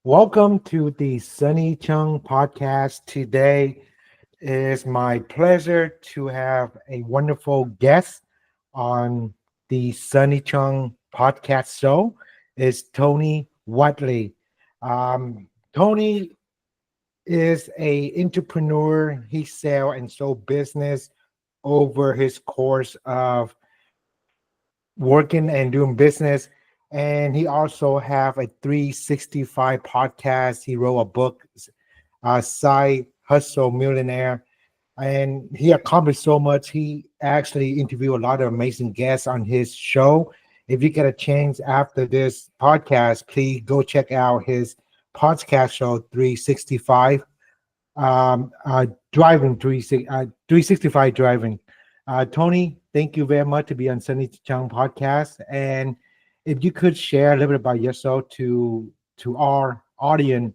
Welcome to the Sonny Chung podcast. Today is my pleasure to have a wonderful guest on the Sonny Chung podcast show. Is Tony Whatley. Tony is a entrepreneur. He sell and sold business over his course of working and doing business. And he also have a 365 podcast. He wrote a book, Side Hustle Millionaire, and he accomplished so much. He actually interviewed a lot of amazing guests on his show. If you get a chance after this podcast, please go check out his podcast show 365 driving 365 driving. Tony, thank you very much to be on Sunny Chung podcast. And if you could share a little bit about yourself to our audience,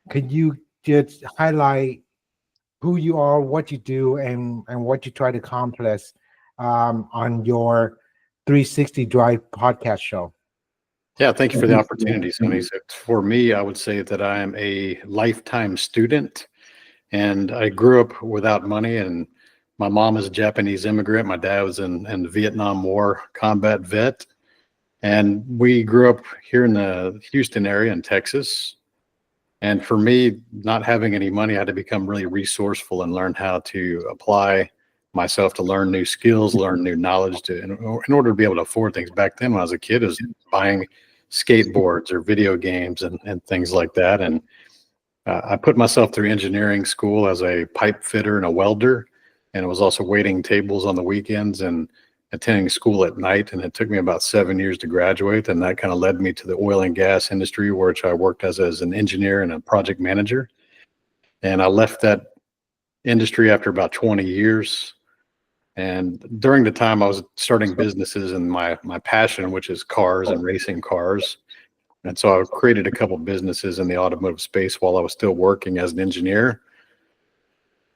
could you just highlight who you are, what you do, and what you try to accomplish on your 360 Drive podcast show? Yeah, thank you for the opportunity, Sonny. So for me, I would say that I am a lifetime student, and I grew up without money. And my mom is a Japanese immigrant. My dad was in the Vietnam War combat vet, and we grew up here in the Houston area in Texas. And for me, not having any money, I had to become really resourceful and learn how to apply myself to learn new skills, learn new knowledge in order to be able to afford things. Back then, when I was a kid, I was buying skateboards or video games and things like that. And I put myself through engineering school as a pipe fitter and a welder, and I was also waiting tables on the weekends and attending school at night. And it took me about 7 years to graduate, and that kind of led me to the oil and gas industry, which I worked as an engineer and a project manager. And I left that industry after about 20 years. And during the time I was starting businesses and my passion, which is cars and racing cars. And so I created a couple businesses in the automotive space while I was still working as an engineer.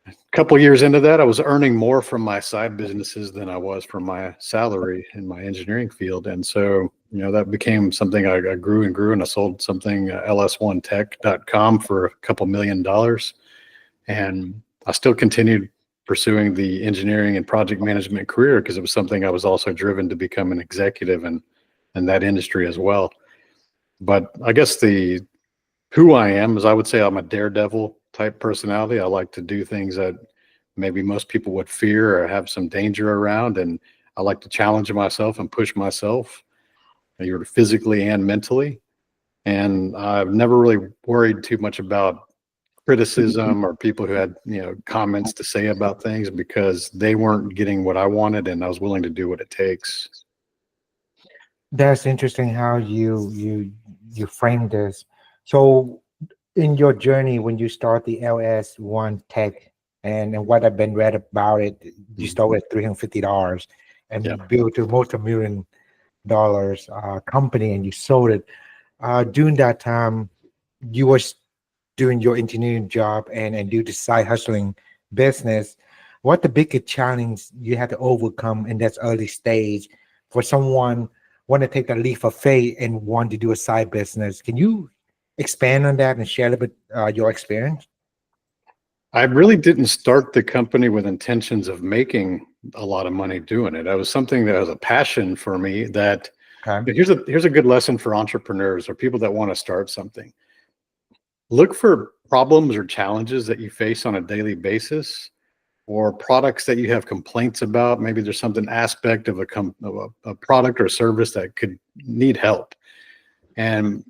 A couple years into that, I was earning more from my side businesses than I was from my salary in my engineering field. And so, that became something I grew and grew, and I sold something, ls1tech.com, for a couple $1 million. And I still continued pursuing the engineering and project management career because it was something I was also driven to become an executive in that industry as well. But I guess who I am is, I would say I'm a daredevil type personality. I like to do things that maybe most people would fear or have some danger around. And I like to challenge myself and push myself, physically and mentally. And I've never really worried too much about criticism or people who had, comments to say about things, because they weren't getting what I wanted, and I was willing to do what it takes. That's interesting how you frame this. So in your journey, when you start the LS1 Tech, and what I've been read about it, you started at $350 and Yeah. built a multi-million dollars company, and you sold it. During that time, you were doing your engineering job and do the side hustling business. What the biggest challenge you had to overcome in that early stage for someone want to take the leap of faith and want to do a side business? Can you expand on that and share a little bit your experience? I really didn't start the company with intentions of making a lot of money doing it. It was something that was a passion for me. That Okay. here's a good lesson for entrepreneurs or people that want to start something. Look for problems or challenges that you face on a daily basis, or products that you have complaints about. Maybe there's something aspect of a product or service that could need help. And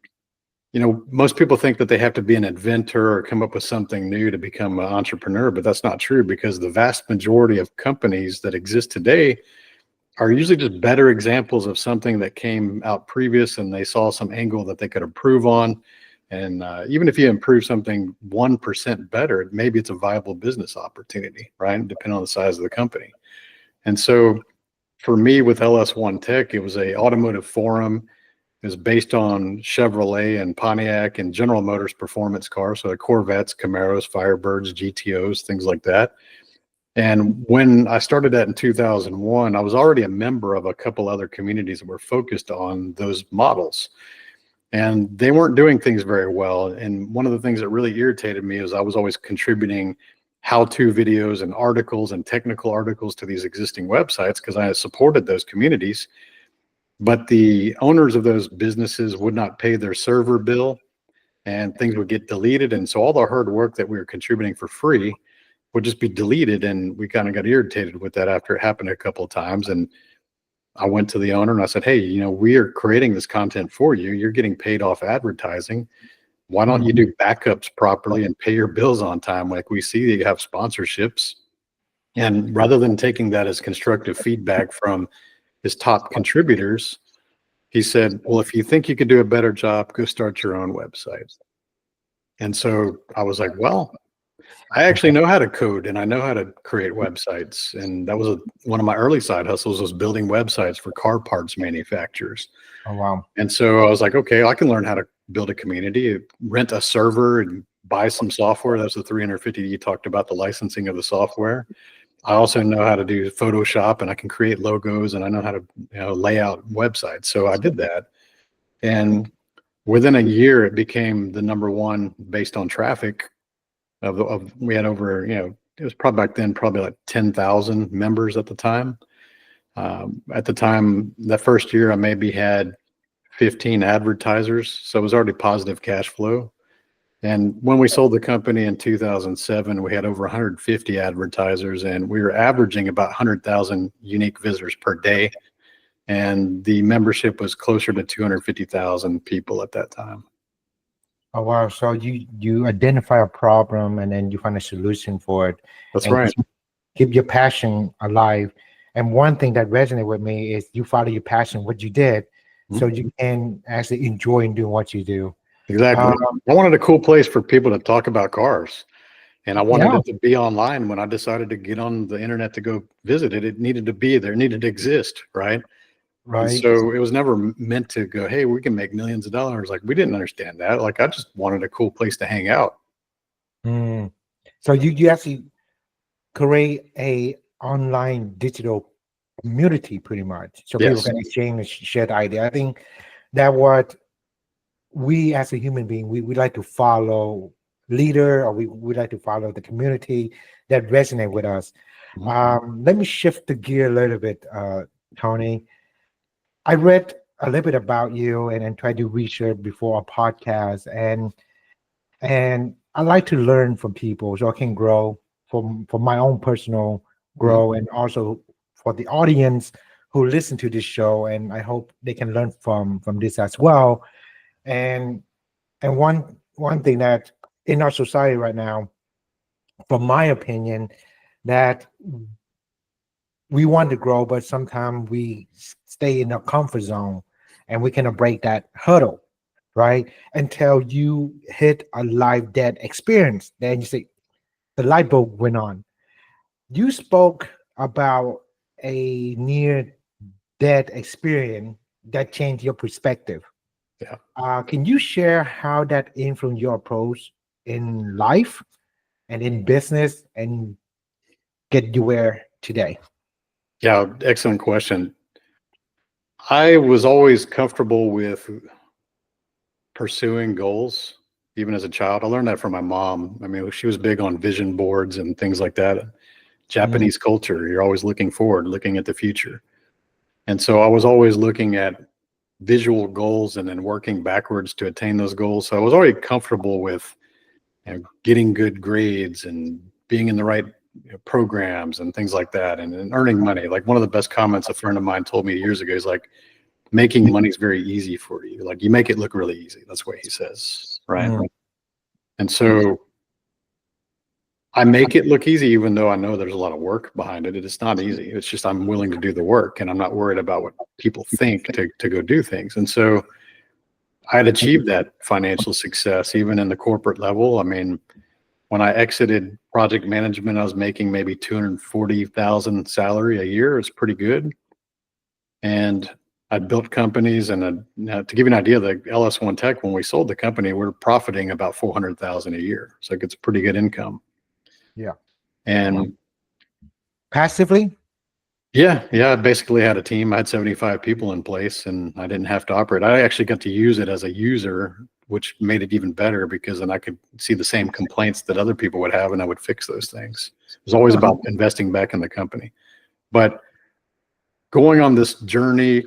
most people think that they have to be an inventor or come up with something new to become an entrepreneur, but that's not true, because the vast majority of companies that exist today are usually just better examples of something that came out previous, and they saw some angle that they could improve on. And even if you improve something 1% better, maybe it's a viable business opportunity, right? Depending on the size of the company. And so for me with LS1 Tech, it was a automotive forum. It was based on Chevrolet and Pontiac and General Motors performance cars. So Corvettes, Camaros, Firebirds, GTOs, things like that. And when I started that in 2001, I was already a member of a couple other communities that were focused on those models. and they weren't doing things very well. And one of the things that really irritated me is I was always contributing how-to videos and articles and technical articles to these existing websites because I supported those communities. But the owners of those businesses would not pay their server bill, and things would get deleted. And so all the hard work that we were contributing for free would just be deleted. And we kind of got irritated with that after it happened a couple of times. And I went to the owner and I said, hey, we are creating this content for you. You're getting paid off advertising. Why don't you do backups properly and pay your bills on time? Like we see that you have sponsorships. And rather than taking that as constructive feedback from his top contributors, he said, well, if you think you could do a better job, go start your own website. And so I was like, well, I actually know how to code and I know how to create websites. And that was one of my early side hustles, was building websites for car parts manufacturers. Oh, wow. And so I was like, okay, I can learn how to build a community, rent a server and buy some software. That's the 350 you talked about, the licensing of the software. I also know how to do Photoshop and I can create logos and I know how to lay out websites. So I did that. And within a year, it became the #1 based on traffic. We had over, it was probably back then, probably like 10,000 members at the time. At the time, that first year, I maybe had 15 advertisers. So it was already positive cash flow. And when we sold the company in 2007, we had over 150 advertisers and we were averaging about 100,000 unique visitors per day. And the membership was closer to 250,000 people at that time. Oh, wow. So you identify a problem and then you find a solution for it. That's and right. Keep your passion alive. And one thing that resonated with me is you follow your passion, what you did, so you can actually enjoy doing what you do. Exactly. I wanted a cool place for people to talk about cars. And I wanted it to be online. When I decided to get on the internet to go visit it, it needed to be there, it needed to exist, right? Right. And so it was never meant to go, hey, we can make millions of dollars. Like, we didn't understand that. Like, I just wanted a cool place to hang out. So you actually create a online digital community pretty much. So people can exchange and share the idea. I think that what we as a human being, we like to follow leader, or we like to follow the community that resonate with us. Let me shift the gear a little bit, Tony. I read a little bit about you and tried to research before a podcast, and I like to learn from people so I can grow for my own personal grow and also for the audience who listen to this show, and I hope they can learn from this as well. And one thing that in our society right now, from my opinion, that we want to grow, but sometimes we stay in our comfort zone and we cannot break that hurdle, right? Until you hit a life death experience. Then you say the light bulb went on. You spoke about a near death experience that changed your perspective. Yeah. Can you share how that influenced your approach in life and in business and get you where today? Yeah, excellent question. I was always comfortable with pursuing goals, even as a child. I learned that from my mom. I mean, she was big on vision boards and things like that. Japanese culture, you're always looking forward, looking at the future. And so I was always looking at visual goals and then working backwards to attain those goals. So I was already comfortable with getting good grades and being in the right programs and things like that, and earning money. Like, one of the best comments a friend of mine told me years ago is like, making money is very easy for you. Like, you make it look really easy. That's what he says, right? And so I make it look easy, even though I know there's a lot of work behind it. It's not easy. It's just I'm willing to do the work, and I'm not worried about what people think to go do things. And so I had achieved that financial success even in the corporate level. I mean, when I exited project management, I was making maybe $240,000 salary a year. It's pretty good. And I built companies, and to give you an idea, the LS1 Tech, when we sold the company, we're profiting about $400,000 a year. So it gets pretty good income. Yeah. And passively? Yeah, I basically had a team. I had 75 people in place, and I didn't have to operate. I actually got to use it as a user, which made it even better because then I could see the same complaints that other people would have, and I would fix those things. It was always about investing back in the company. But going on this journey,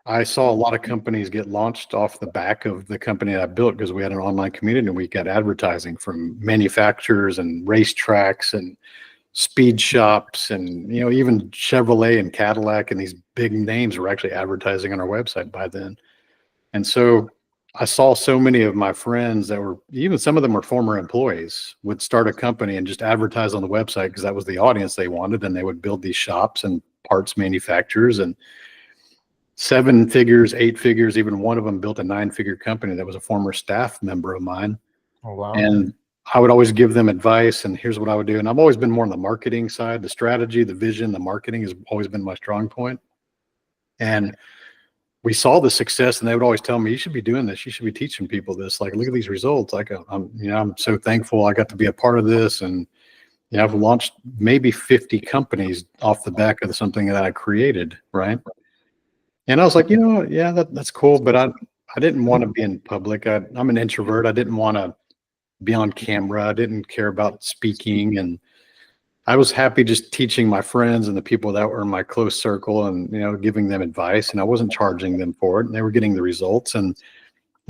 I saw a lot of companies get launched off the back of the company that I built because we had an online community and we got advertising from manufacturers and racetracks and speed shops, and even Chevrolet and Cadillac and these big names were actually advertising on our website by then. And so I saw so many of my friends that were, even some of them were former employees, would start a company and just advertise on the website because that was the audience they wanted, and they would build these shops and parts manufacturers, and 7 figures, 8 figures. Even one of them built a 9-figure company that was a former staff member of mine. Oh, wow. And I would always give them advice, and here's what I would do. And I've always been more on the marketing side. The strategy, the vision, the marketing has always been my strong point. And we saw the success, and they would always tell me, you should be doing this. You should be teaching people this. Like, look at these results. Like, I'm so thankful I got to be a part of this. And I've launched maybe 50 companies off the back of something that I created, right? And I was like, yeah, that's cool, but I didn't want to be in public. I'm an introvert. I didn't want to be on camera. I didn't care about speaking, and I was happy just teaching my friends and the people that were in my close circle, and giving them advice, and I wasn't charging them for it, and they were getting the results. And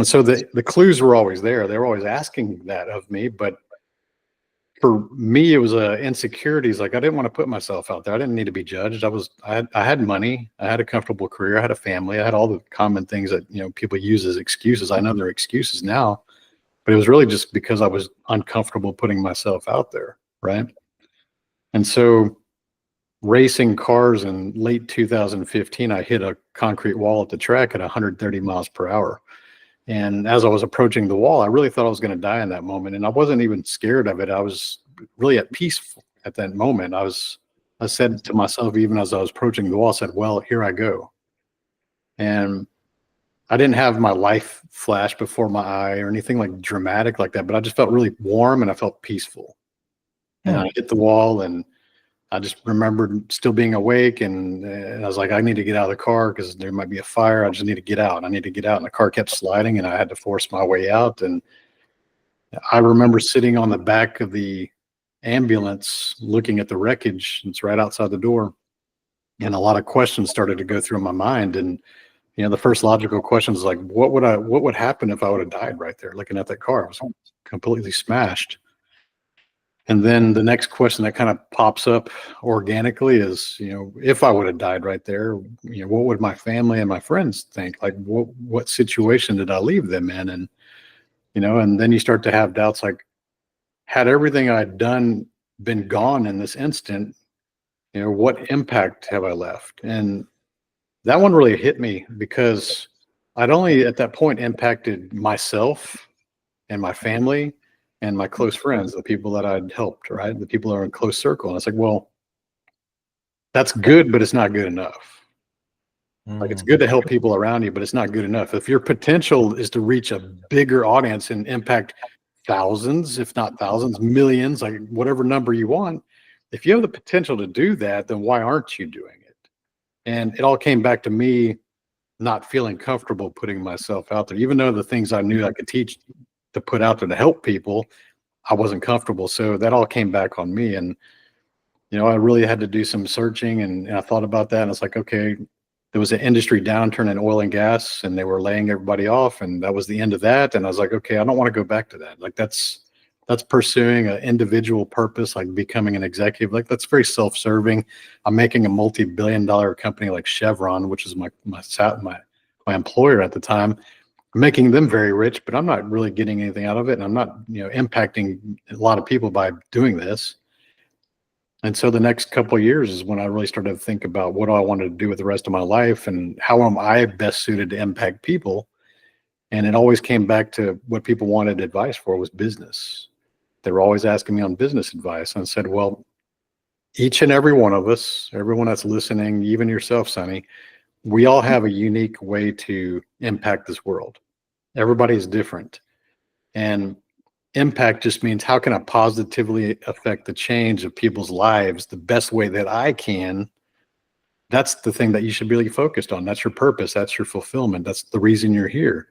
so the clues were always there. They were always asking that of me, but for me, it was insecurities. Like, I didn't want to put myself out there. I didn't need to be judged. I had money. I had a comfortable career. I had a family. I had all the common things that, people use as excuses. I know they're excuses now, but it was really just because I was uncomfortable putting myself out there. Right. And so racing cars in late 2015, I hit a concrete wall at the track at 130 miles per hour. And as I was approaching the wall, I really thought I was going to die in that moment. And I wasn't even scared of it. I was really at peace at that moment. I said to myself, even as I was approaching the wall, I said, well, here I go. And I didn't have my life flash before my eye or anything like dramatic like that, but I just felt really warm and I felt peaceful. And I hit the wall, and I just remembered still being awake, and I was like, I need to get out of the car because there might be a fire. I just need to get out. I need to get out. And the car kept sliding, and I had to force my way out. And I remember sitting on the back of the ambulance looking at the wreckage. It's right outside the door. And a lot of questions started to go through my mind. And, the first logical question is like, what would happen if I would have died right there looking at that car? I was completely smashed. And then the next question that kind of pops up organically is, if I would have died right there, what would my family and my friends think? Like, what situation did I leave them in? And, and then you start to have doubts like, had everything I'd done been gone in this instant, what impact have I left? And that one really hit me because I'd only at that point impacted myself and my family and my close friends, the people that I'd helped, right? The people that are in close circle. And it's like, well, that's good, but it's not good enough. Like, it's good to help people around you, but it's not good enough. If your potential is to reach a bigger audience and impact thousands, if not thousands, millions, like whatever number you want, if you have the potential to do that, then why aren't you doing it? And it all came back to me not feeling comfortable putting myself out there, even though the things I knew I could teach to put out there to help people, I wasn't comfortable. So that all came back on me. And, I really had to do some searching, and I thought about that. And it's like, okay, there was an industry downturn in oil and gas, and they were laying everybody off. And that was the end of that. And I was like, okay, I don't want to go back to that. Like, that's pursuing an individual purpose, like becoming an executive. Like, that's very self-serving. I'm making a multi-billion-dollar company like Chevron, which is my employer at the time, making them very rich, but I'm not really getting anything out of it. And I'm not, impacting a lot of people by doing this. And so the next couple of years is when I really started to think about what do I want to do with the rest of my life and how am I best suited to impact people. And it always came back to what people wanted advice for was business. They were always asking me on business advice. And I said, well, each and every one of us, everyone that's listening, even yourself, Sonny, we all have a unique way to impact this world. Everybody's different. And impact just means how can I positively affect the change of people's lives the best way that I can that's the thing that you should be really focused on. That's your purpose. That's your fulfillment. That's the reason you're here.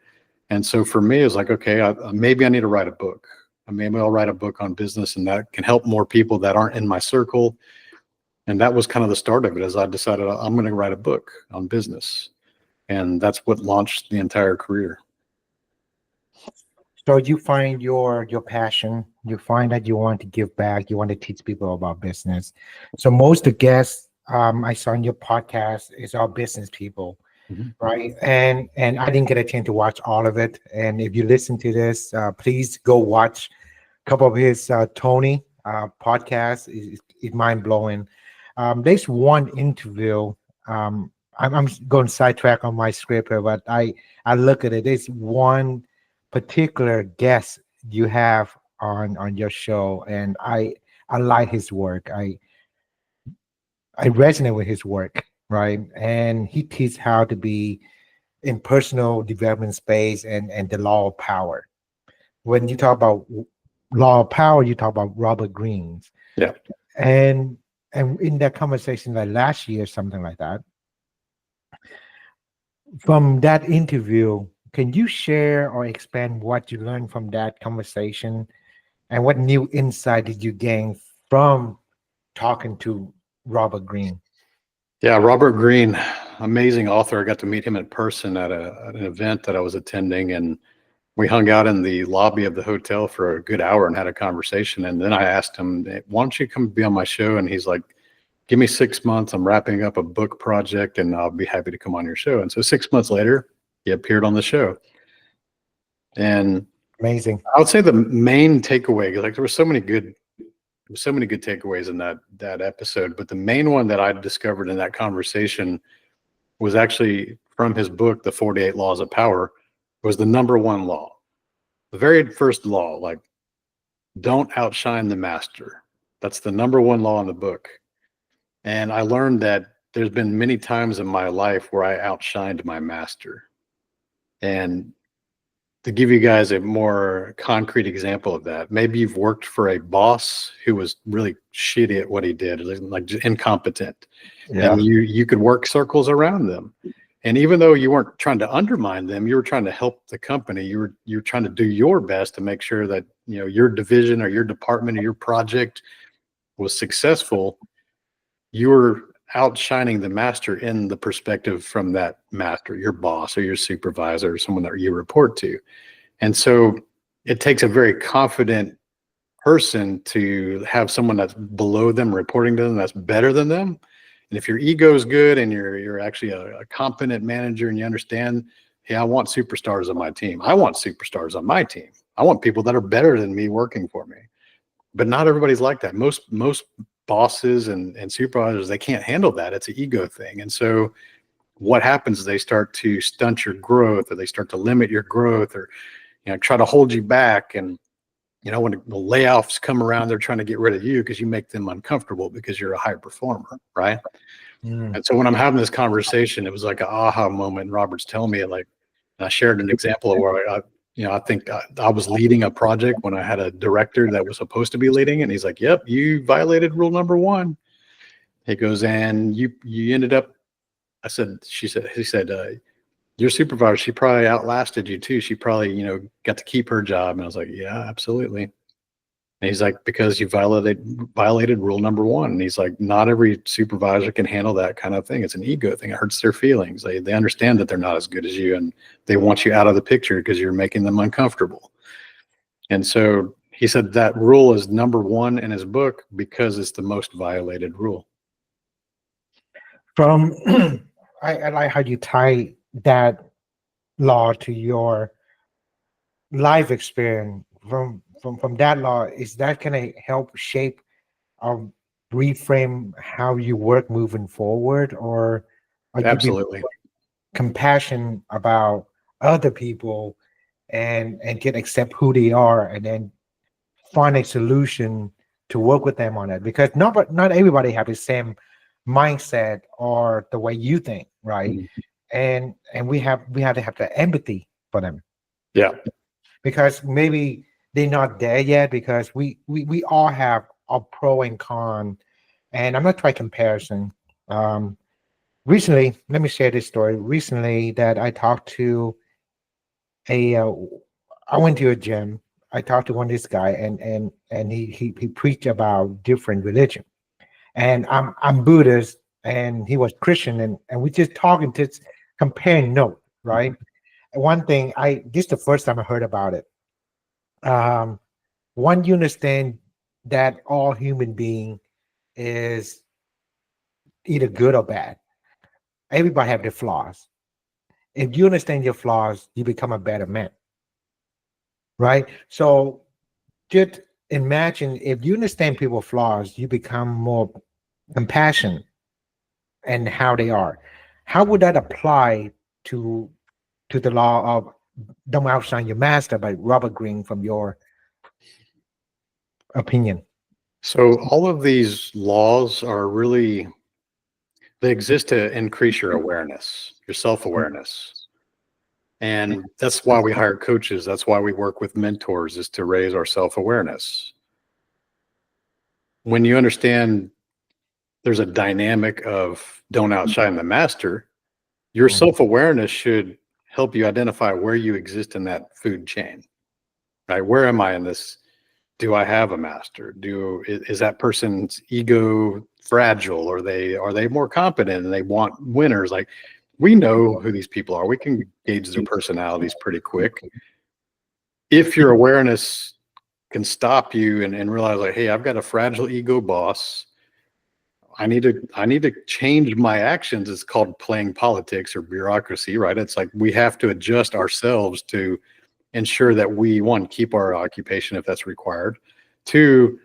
And so for me, it's like, okay, maybe I need to write a book. Maybe I'll write a book on business, and that can help more people that aren't in my circle. And that was kind of the start of it, as I decided I'm going to write a book on business. And that's what launched the entire career. So you find your passion, you find that you want to give back, you want to teach people about business. So most of the guests I saw on your podcast is all business people, right? And I didn't get a chance to watch all of it. And if you listen to this, please go watch a couple of his Tony podcasts. It's mind blowing. There's one interview. I'm going sidetrack on my script here, but I look at it. There's one particular guest you have on your show, and I like his work. I resonate with his work, right? And he teaches how to be in personal development space and the law of power. When you talk about law of power, you talk about Robert Greene's. Yeah. And in that conversation, like last year, something like that. From that interview, can you share or expand what you learned from that conversation, and what new insight did you gain from talking to Robert Greene? Yeah, Robert Greene, amazing author. I got to meet him in person at an event that I was attending, and we hung out in the lobby of the hotel for a good hour and had a conversation. And then I asked him, why don't you come be on my show? And he's like, give me 6 months. I'm wrapping up a book project and I'll be happy to come on your show. And so 6 months later, he appeared on the show. And Amazing. I would say the main takeaway, like there were so many good takeaways in that episode, but the main one that I discovered in that conversation was actually from his book, The 48 Laws of Power, was the number one law. The very first law, like, don't outshine the master. That's the number one law in the book. And I learned that there's been many times in my life where I outshined my master. And to give you guys a more concrete example of that, maybe you've worked for a boss who was really shitty at what he did, like just incompetent. Yeah. And you could work circles around them. And even though you weren't trying to undermine them, you were trying to help the company. You were trying to do your best to make sure that, you know, your division or your department or your project was successful. You were outshining the master in the perspective from that master, your boss or your supervisor or someone that you report to. And so it takes a very confident person to have someone that's below them reporting to them that's better than them. And if your ego is good and you're actually a competent manager and you understand, hey, I want superstars on my team. I want superstars on my team. I want people that are better than me working for me. But not everybody's like that. Most bosses and supervisors, they can't handle that. It's an ego thing. And so what happens is they start to stunt your growth, or they start to limit your growth, or, you know, try to hold you back. And, you know, when the layoffs come around, they're trying to get rid of you because you make them uncomfortable because you're a high performer, right? And so when I'm having this conversation, it was like an aha moment. Robert's telling me, like, I shared an example of where I think I was leading a project when I had a director that was supposed to be leading it. And he's like, yep, you violated rule number 1. He goes, and you ended up, he said, your supervisor, she probably outlasted you too. She probably, you know, got to keep her job. And I was like, yeah, absolutely. And he's like, because you violated rule number 1. And he's like, not every supervisor can handle that kind of thing. It's an ego thing. It hurts their feelings. They understand that they're not as good as you, and they want you out of the picture because you're making them uncomfortable. And so he said that rule is number 1 in his book because it's the most violated rule. I like how you tie that law to your life experience. From that law, is that going to help shape or reframe how you work moving forward, or are Absolutely. you compassion about other people and can accept who they are, and then find a solution to work with them on it? Because not everybody have the same mindset or the way you think, right? Mm-hmm. And we have to have the empathy for them. Yeah. Because maybe they're not there yet, because we all have a pro and con. And I'm not trying comparison. recently, let me share this story. Recently, that I talked to a, I went to a gym. I talked to one of this guy, and he preached about different religion. And I'm Buddhist, and he was Christian, and we just talking, just comparing note, right? And one thing, this is the first time I heard about it. Um, One, you understand that all human being is either good or bad. Everybody have their flaws. If you understand your flaws, you become a better man, right? So just imagine if you understand people's flaws, you become more compassionate and how they are. How would that apply to the law of don't outshine your master by Robert Greene from your opinion? So all of these laws are really, they exist to increase your awareness, your self-awareness. And that's why we hire coaches. That's why we work with mentors, is to raise our self-awareness. When you understand there's a dynamic of don't outshine the master, your self-awareness should help you identify where you exist in that food chain, right? Where am I in this? Do I have a master? Is that person's ego fragile? Or are they more competent and they want winners? Like, we know who these people are. We can gauge their personalities pretty quick. If your awareness can stop you and realize, like, hey, I've got a fragile ego boss. I need to change my actions. It's called playing politics or bureaucracy, right? It's like we have to adjust ourselves to ensure that we, one, keep our occupation if that's required, two,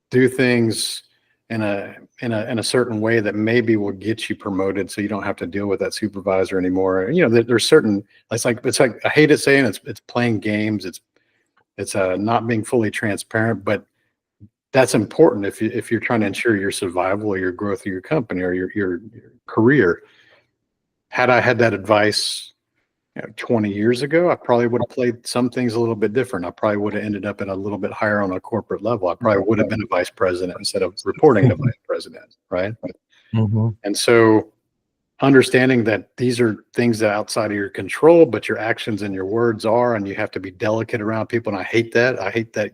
do things in a certain way that maybe will get you promoted, so you don't have to deal with that supervisor anymore. You know, there's certain, it's like I hate it saying it's playing games, it's not being fully transparent, but that's important if you're trying to ensure your survival or your growth of your company or your career. Had I had that advice 20 years ago, I probably would have played some things a little bit different. I probably would have ended up at a little bit higher on a corporate level. I probably would have been a vice president instead of reporting to vice president, right? Mm-hmm. And so understanding that these are things that are outside of your control, but your actions and your words are, and you have to be delicate around people. And I hate that. I hate that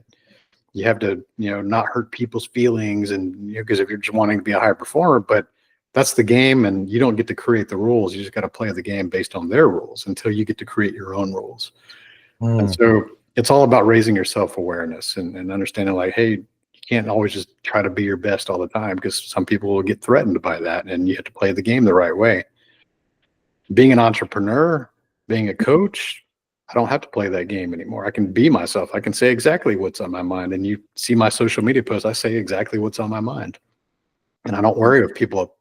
you have to, not hurt people's feelings, and because if you're just wanting to be a high performer, but that's the game, and you don't get to create the rules. You just got to play the game based on their rules until you get to create your own rules. And so it's all about raising your self-awareness and understanding, like, hey, you can't always just try to be your best all the time, because some people will get threatened by that, and you have to play the game the right way. Being an entrepreneur, being a coach, I don't have to play that game anymore. I can be myself. I can say exactly what's on my mind. And you see my social media posts, I say exactly what's on my mind. And I don't worry if people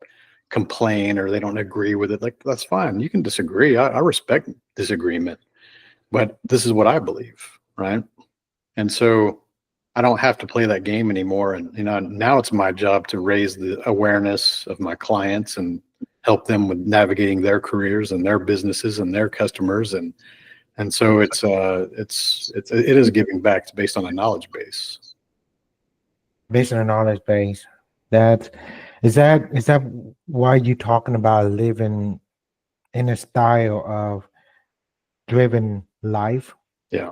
complain or they don't agree with it. Like, that's fine. You can disagree. I respect disagreement, but this is what I believe, right? And so I don't have to play that game anymore. And, now it's my job to raise the awareness of my clients and help them with navigating their careers and their businesses and their customers. And so it is giving back. It's based on a knowledge base. Based on a knowledge base. Is that why you talking about living in a style of driven life? Yeah.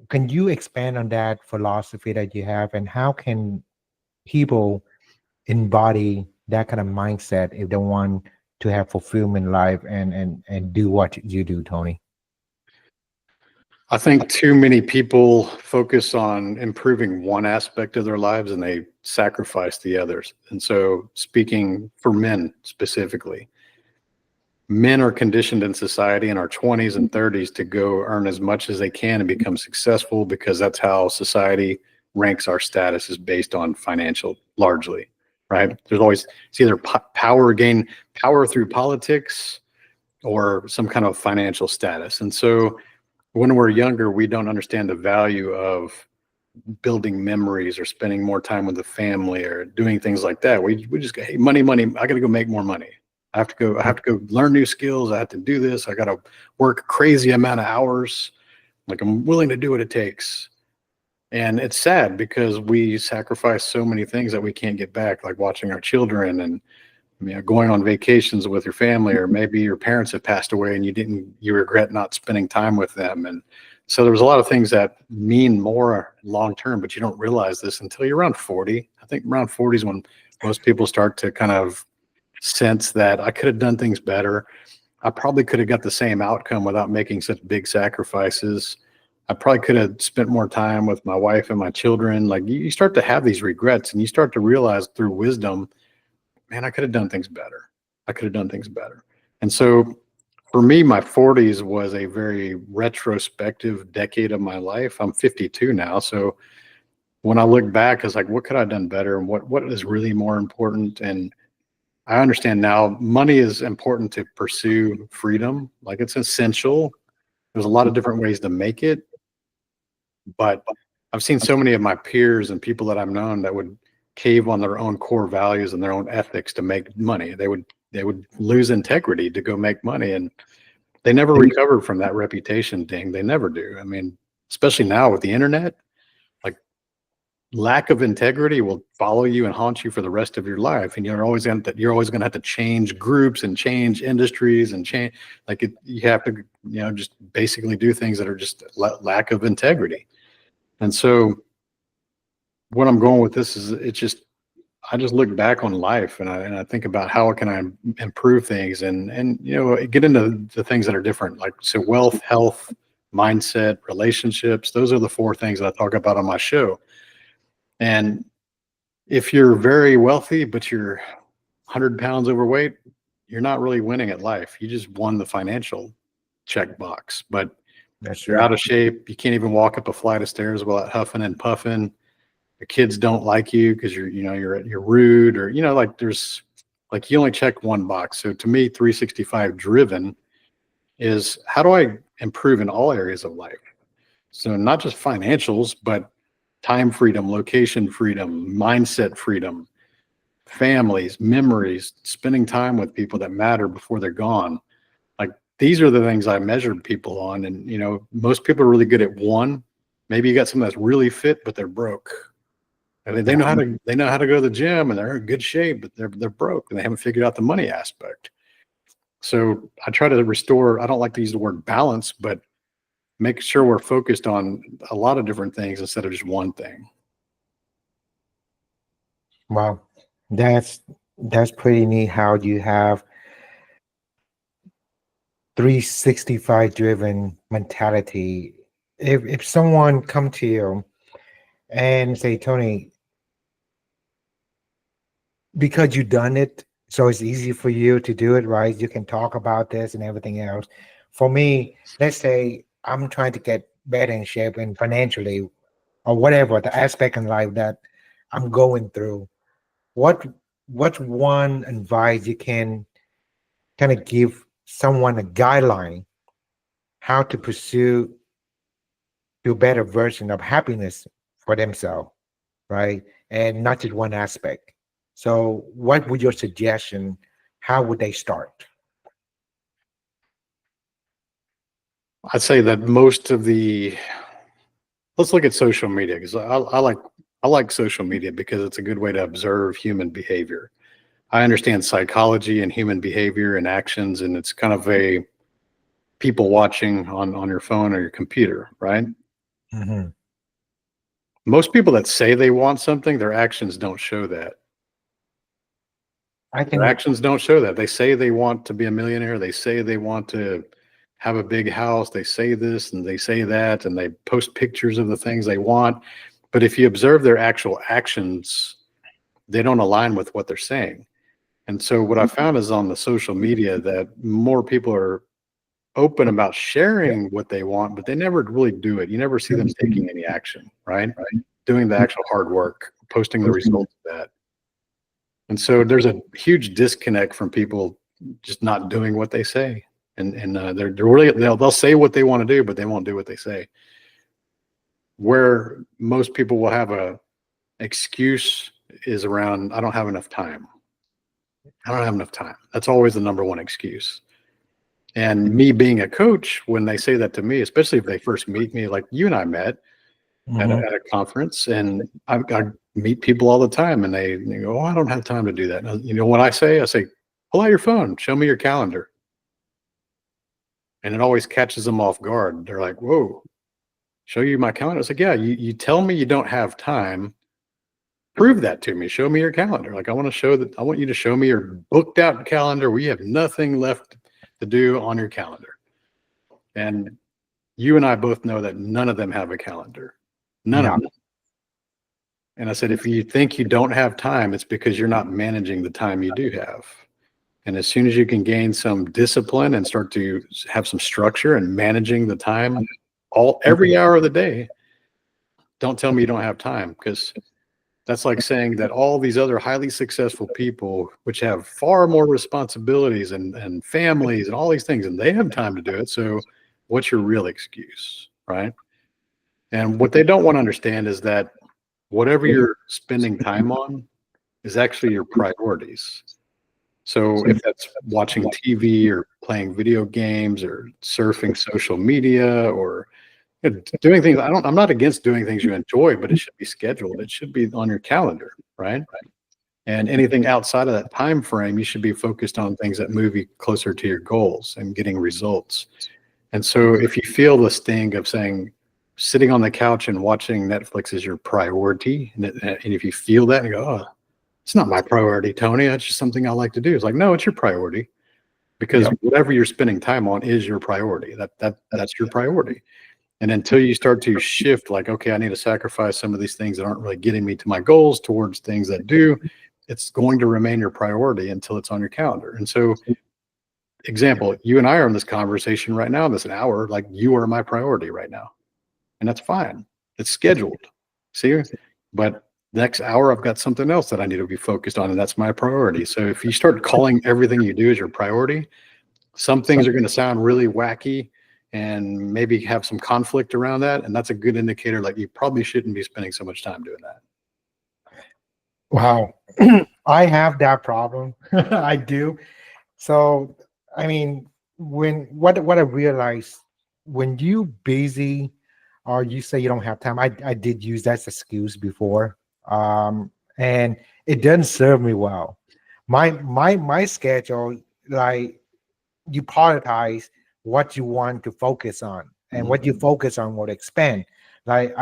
Can you expand on that philosophy that you have, and how can people embody that kind of mindset if they want to have fulfillment in life and do what you do, Tony? I think too many people focus on improving one aspect of their lives and they sacrifice the others. And so, speaking for men specifically, men are conditioned in society in our 20s and 30s to go earn as much as they can and become successful, because that's how society ranks our status, is based on financial, largely, right? There's always, it's either power through politics or some kind of financial status. And so when we're younger, we don't understand the value of building memories or spending more time with the family or doing things like that. We just go, hey, money, I got to go make more money. I have to go learn new skills. I have to do this. I got to work a crazy amount of hours. Like, I'm willing to do what it takes. And it's sad because we sacrifice so many things that we can't get back, like watching our children and going on vacations with your family, or maybe your parents have passed away and you regret not spending time with them. And so there was a lot of things that mean more long-term, but you don't realize this until you're around 40. I think around 40 is when most people start to kind of sense that I could have done things better. I probably could have got the same outcome without making such big sacrifices. I probably could have spent more time with my wife and my children. Like you start to have these regrets, and you start to realize through wisdom, man, I could have done things better. I could have done things better. And so for me, my 40s was a very retrospective decade of my life. I'm 52 now. So when I look back, it's like, what could I have done better? And what is really more important? And I understand now money is important to pursue freedom. Like it's essential. There's a lot of different ways to make it. But I've seen so many of my peers and people that I've known that would cave on their own core values and their own ethics to make money. They would lose integrity to go make money, and they never recovered from that reputation ding. They never do. I mean, especially now with the internet, like lack of integrity will follow you and haunt you for the rest of your life. And you're always going to have to change groups and change industries and change, you have to, just basically do things that are just lack of integrity. And so what I'm going with this is I just look back on life and I think about how can I improve things and get into the things that are different, like so wealth, health, mindset, relationships. Those are the 4 things that I talk about on my show. And if you're very wealthy but you're 100 pounds overweight, you're not really winning at life. You just won the financial checkbox, but you're out of shape. You can't even walk up a flight of stairs without huffing and puffing. The kids don't like you because you're rude, or there's you only check one box. So to me, 365 driven is how do I improve in all areas of life? So not just financials, but time freedom, location freedom, mindset freedom, families, memories, spending time with people that matter before they're gone. Like these are the things I measured people on. And most people are really good at one. Maybe you got someone that's really fit, but they're broke. I mean, they know how to go to the gym and they're in good shape, but they're broke and they haven't figured out the money aspect. So I try to restore, I don't like to use the word balance, but make sure we're focused on a lot of different things instead of just one thing. Wow. That's pretty neat how you have 365 driven mentality. If someone come to you and say, Tony, because you've done it, so it's easy for you to do it, right? You can talk about this and everything else. For me, let's say I'm trying to get better in shape and financially or whatever the aspect in life that I'm going through. What's one advice you can kind of give someone a guideline how to pursue a better version of happiness for themselves, right? And not just one aspect. So what would your suggestion? How would they start? I'd say that let's look at social media, because I like social media because it's a good way to observe human behavior. I understand psychology and human behavior and actions, and it's kind of a people watching on your phone or your computer, right? Mm-hmm. Most people that say they want something, their actions don't show that. Their actions don't show that. They say they want to be a millionaire. They say they want to have a big house. They say this and they say that, and they post pictures of the things they want. But if you observe their actual actions, they don't align with what they're saying. And so what I found is on the social media that more people are open about sharing what they want, but they never really do it. You never see them taking any action, right? Doing the actual hard work, posting the results of that. And so there's a huge disconnect from people just not doing what they say. And they're really, they'll say what they want to do, but they won't do what they say. Where most people will have a excuse is around, I don't have enough time. I don't have enough time. That's always the number one excuse. And me being a coach, when they say that to me, especially if they first meet me, like you and I met, Mhm. at a conference, and I meet people all the time, and they go, "Oh, I don't have time to do that." And, you know what I say? I say, "Pull out your phone, show me your calendar," and it always catches them off guard. They're like, "Whoa, show you my calendar?" It's like, "Yeah, you tell me you don't have time. Prove that to me. Show me your calendar. Like, I want to show that. I want you to show me your booked out calendar. We have nothing left to do on your calendar." And you and I both know that none of them have a calendar. None of Yeah. them. And I said, if you think you don't have time, it's because you're not managing the time you do have. And as soon as you can gain some discipline and start to have some structure and managing the time every hour of the day, don't tell me you don't have time, because that's like saying that all these other highly successful people, which have far more responsibilities and families and all these things, and they have time to do it. So what's your real excuse, right? And what they don't want to understand is that whatever you're spending time on is actually your priorities. So if that's watching TV or playing video games or surfing social media or doing things, I'm not against doing things you enjoy, but it should be scheduled. It should be on your calendar, right? And anything outside of that time frame, you should be focused on things that move you closer to your goals and getting results. And so if you feel the sting of saying sitting on the couch and watching Netflix is your priority, and if you feel that and you go, "Oh, it's not my priority, Tony, that's just something I like to do." It's like, no, it's your priority, because Yep. whatever you're spending time on is your priority. That's your priority. And until you start to shift, like, okay, I need to sacrifice some of these things that aren't really getting me to my goals towards things that do, it's going to remain your priority until it's on your calendar. And so, example, you and I are in this conversation right now, this an hour, like you are my priority right now. And that's fine. It's scheduled. See, but next hour I've got something else that I need to be focused on, and that's my priority. So if you start calling everything you do as your priority, some things are going to sound really wacky and maybe have some conflict around that, and that's a good indicator, like, you probably shouldn't be spending so much time doing that. Wow. I have that problem. I do. So, I mean, when what I realized, when you busy or you say you don't have time, I did use that as excuse before. And it doesn't serve me well. My schedule, like, you prioritize what you want to focus on, and what you focus on will expand. Like,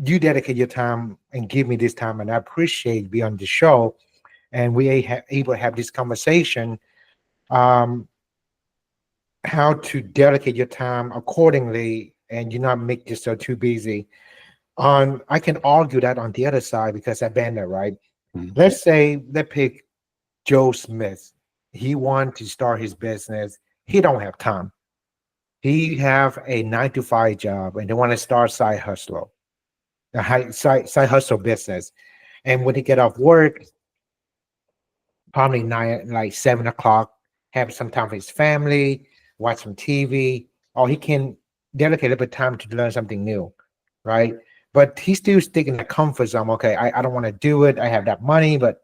you dedicate your time and give me this time, and I appreciate being on the show, and we able to have this conversation. um how to dedicate your time accordingly, and you not make yourself too busy. On I can argue that on the other side, because I've been there, right? Mhm. Let's pick Joe Smith. He want to start his business. He don't have time. He have a 9 to 5 job, and they want to start side hustle, side hustle business. And when he get off work, probably 7 o'clock, have some time for his family, watch some TV, or he can dedicate a bit of time to learn something new, right? But he's still sticking in the comfort zone. Okay, I don't want to do it. I have that money, but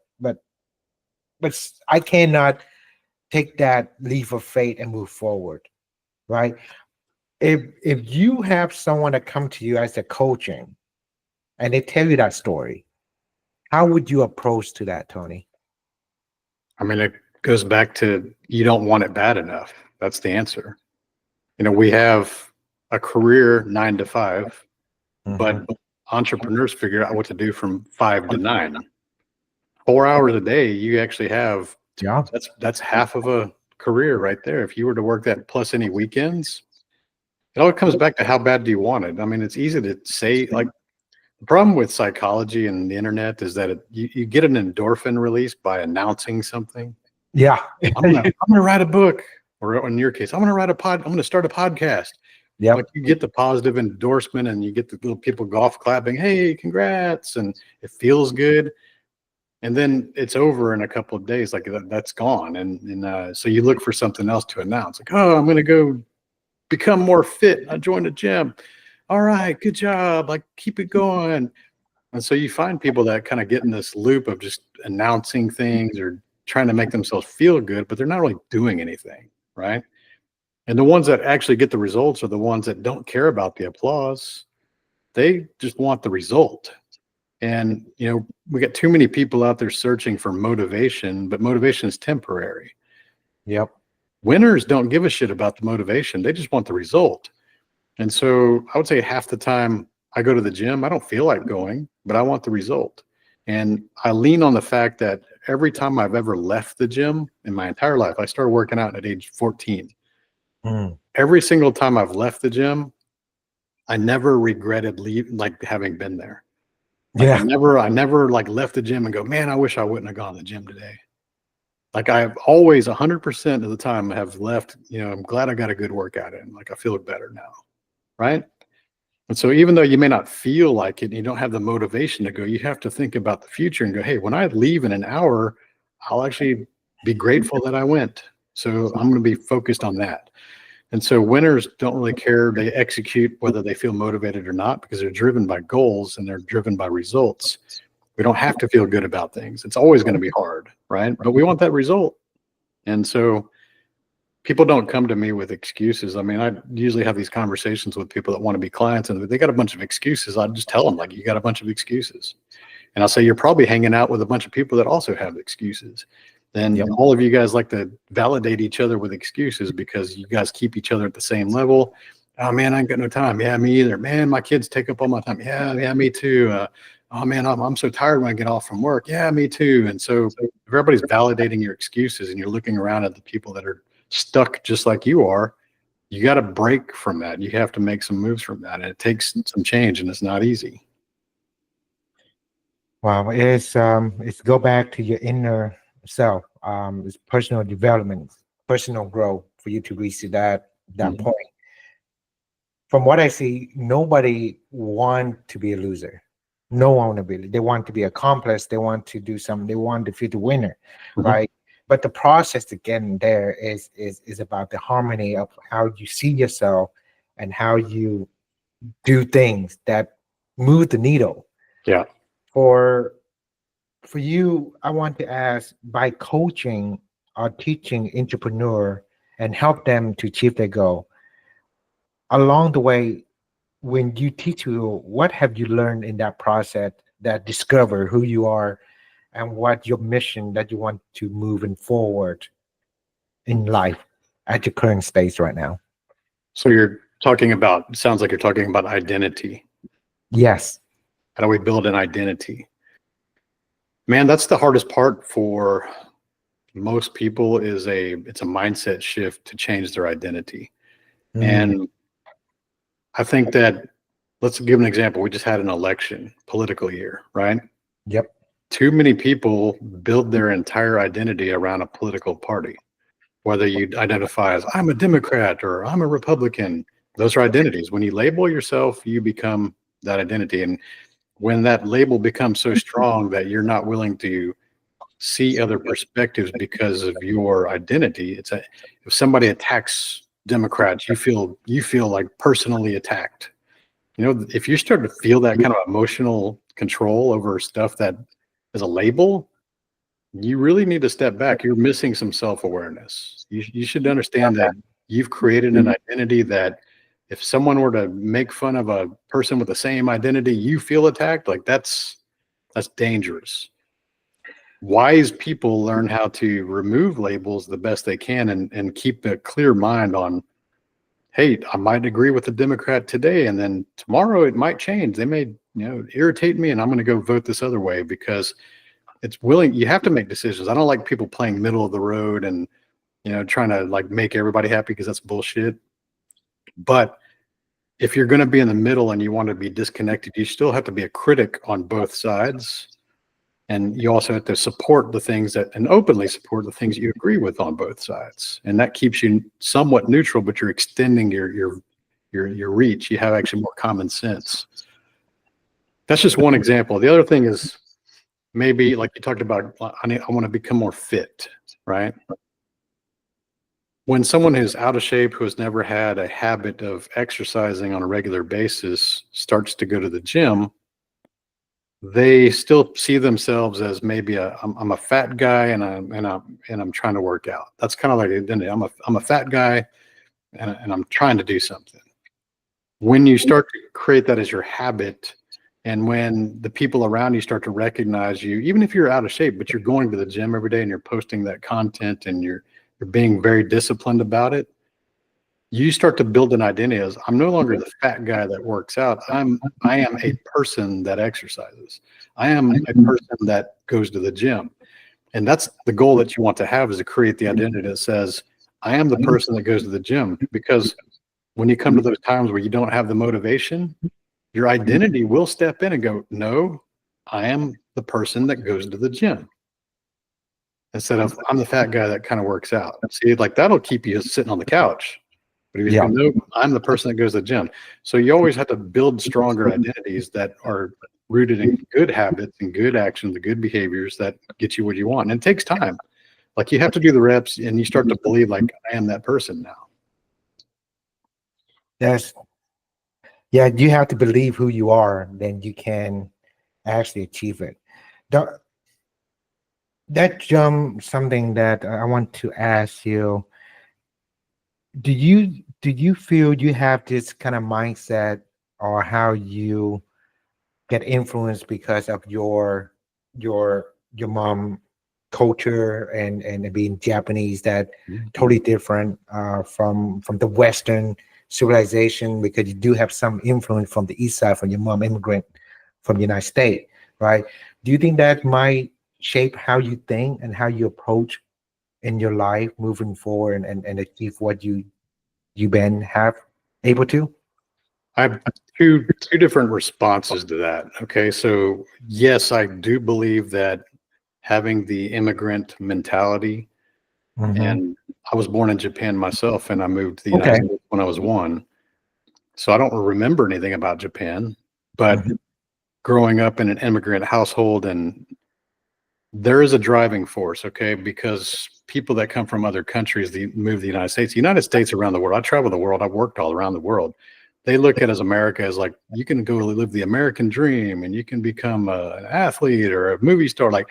I cannot take that leap of faith and move forward, right? If you have someone that come to you as a coaching and they tell you that story, how would you approach to that, Tony? I mean, it goes back to, you don't want it bad enough. That's the answer. We have a career 9 to 5, but Mhm. entrepreneurs figure out what to do from 5 to 9. 4 hours a day, you actually have, Yeah. that's half of a career right there. If you were to work that plus any weekends, it all comes back to how bad do you want it. I mean, it's easy to say, like, the problem with psychology and the internet is that you get an endorphin release by announcing something. Yeah. I'm gonna write a book, or in your case, I'm gonna start a podcast. Like, Yep. you get the positive endorsement and you get the little people golf clapping, "Hey, congrats," and it feels good. And then it's over in a couple of days, like that's gone. And so you look for something else to announce, like, "Oh, I'm gonna go become more fit. I joined a gym. All right, good job. Like, keep it going." And so you find people that kind of get in this loop of just announcing things or trying to make themselves feel good, but they're not really doing anything, right? And the ones that actually get the results are the ones that don't care about the applause. They just want the result. And, we got too many people out there searching for motivation, but motivation is temporary. Yep. Winners don't give a shit about the motivation. They just want the result. And so I would say half the time I go to the gym, I don't feel like going, but I want the result. And I lean on the fact that every time I've ever left the gym in my entire life, I started working out at age 14. Every single time I've left the gym, I never regretted having been there. Yeah. I never left the gym and go, man, I wish I wouldn't have gone to the gym today. I've always 100% of the time have left, I'm glad I got a good workout in. I feel better now. Right. And so even though you may not feel like it, and you don't have the motivation to go, you have to think about the future and go, hey, when I leave in an hour, I'll actually be grateful that I went. So I'm going to be focused on that. And so winners don't really care. They execute whether they feel motivated or not, because they're driven by goals and they're driven by results. We don't have to feel good about things. It's always going to be hard, right? But we want that result. And so people don't come to me with excuses. I mean, I usually have these conversations with people that want to be clients and they got a bunch of excuses. I just tell them, you got a bunch of excuses. And I'll say, you're probably hanging out with a bunch of people that also have excuses. Then all of you guys like to validate each other with excuses because you guys keep each other at the same level. Oh man, I ain't got no time. Yeah, me either. Man, my kids take up all my time. Yeah, me too. Oh man, I'm so tired when I get off from work. Yeah, me too. And so if everybody's validating your excuses and you're looking around at the people that are stuck just like you are, you got to break from that. You have to make some moves from that. And it takes some change and it's not easy. Wow, it's go back to your inner self. It's personal development, personal growth for you to reach to that point. From what I see, nobody want to be a loser. No one want to be. They want to be accomplished. They want to do something. They want to be the winner, right? But the process to getting there is about the harmony of how you see yourself and how you do things that move the needle. Yeah. For you, I want to ask, by coaching or teaching entrepreneur and help them to achieve their goal, along the way, when you teach you, what have you learned in that process that discover who you are and what your mission that you want to moving forward in life at your current stage right now? So you're talking about, sounds like you're talking about identity. Yes. How do we build an identity? Man, that's the hardest part for most people. It's a mindset shift to change their identity. And I think that, let's give an example. We just had an election, political year, right? Yep. Too many people build their entire identity around a political party. Whether you identify as I'm a Democrat or I'm a Republican, those are identities. When you label yourself, you become that identity. And when that label becomes so strong that you're not willing to see other perspectives because of your identity, if somebody attacks Democrats, you feel like personally attacked. If you start to feel that kind of emotional control over stuff that is a label, you really need to step back. You're missing some self-awareness. You should understand that you've created an identity that if someone were to make fun of a person with the same identity, you feel attacked. That's dangerous. Wise people learn how to remove labels the best they can and keep a clear mind on, hey, I might agree with the Democrat today, and then tomorrow it might change. They may, irritate me, and I'm going to go vote this other way because you have to make decisions. I don't like people playing middle of the road and, trying to make everybody happy, because that's bullshit. But if you're going to be in the middle and you want to be disconnected, you still have to be a critic on both sides. And you also have to support the things and openly support the things you agree with on both sides. And that keeps you somewhat neutral, but you're extending your reach. You have actually more common sense. That's just one example. The other thing is, maybe like you talked about, I want to become more fit, right? When someone who's out of shape, who has never had a habit of exercising on a regular basis, starts to go to the gym, they still see themselves as maybe I'm a fat guy and I'm trying to work out. That's kind of like identity. I'm a fat guy and I'm trying to do something. when you start to create that as your habit, and when the people around you start to recognize you, even if you're out of shape, but you're going to the gym every day and you're posting that content and you're being very disciplined about it, you start to build an identity as, I'm no longer the fat guy that works out. I am a person that exercises. I am a person that goes to the gym. And that's the goal that you want to have, is to create the identity that says, I am the person that goes to the gym. Because when you come to those times where you don't have the motivation, your identity will step in and go, no, I am the person that goes to the gym. Instead of, I'm the fat guy that kind of works out. See, like, that'll keep you sitting on the couch. But if you go, no, I'm the person that goes to the gym. So you always have to build stronger identities that are rooted in good habits and good actions, the good behaviors that get you what you want. And it takes time. Like, you have to do the reps, and you start to believe, like, I am that person now. You have to believe who you are, then you can actually achieve it. That's something that I want to ask you. Do you feel you have this kind of mindset, or how you get influenced because of your mom culture and being Japanese, that totally different from the Western civilization, because you do have some influence from the East Side, from your mom immigrant from the United States, right? Do you think that might shape how you think and how you approach in your life moving forward, and achieve what you been have able to? I have two different responses to that. Okay, so yes, I do believe that having the immigrant mentality, and I was born in Japan myself, and I moved to the United States when I was 1. So I don't remember anything about Japan, but growing up in an immigrant household, and there is a driving force, okay, because people that come from other countries, they move to the United States around the world. I travel the world. I've worked all around the world. They look at as America as like, you can go live the American dream, and you can become an athlete or a movie star. Like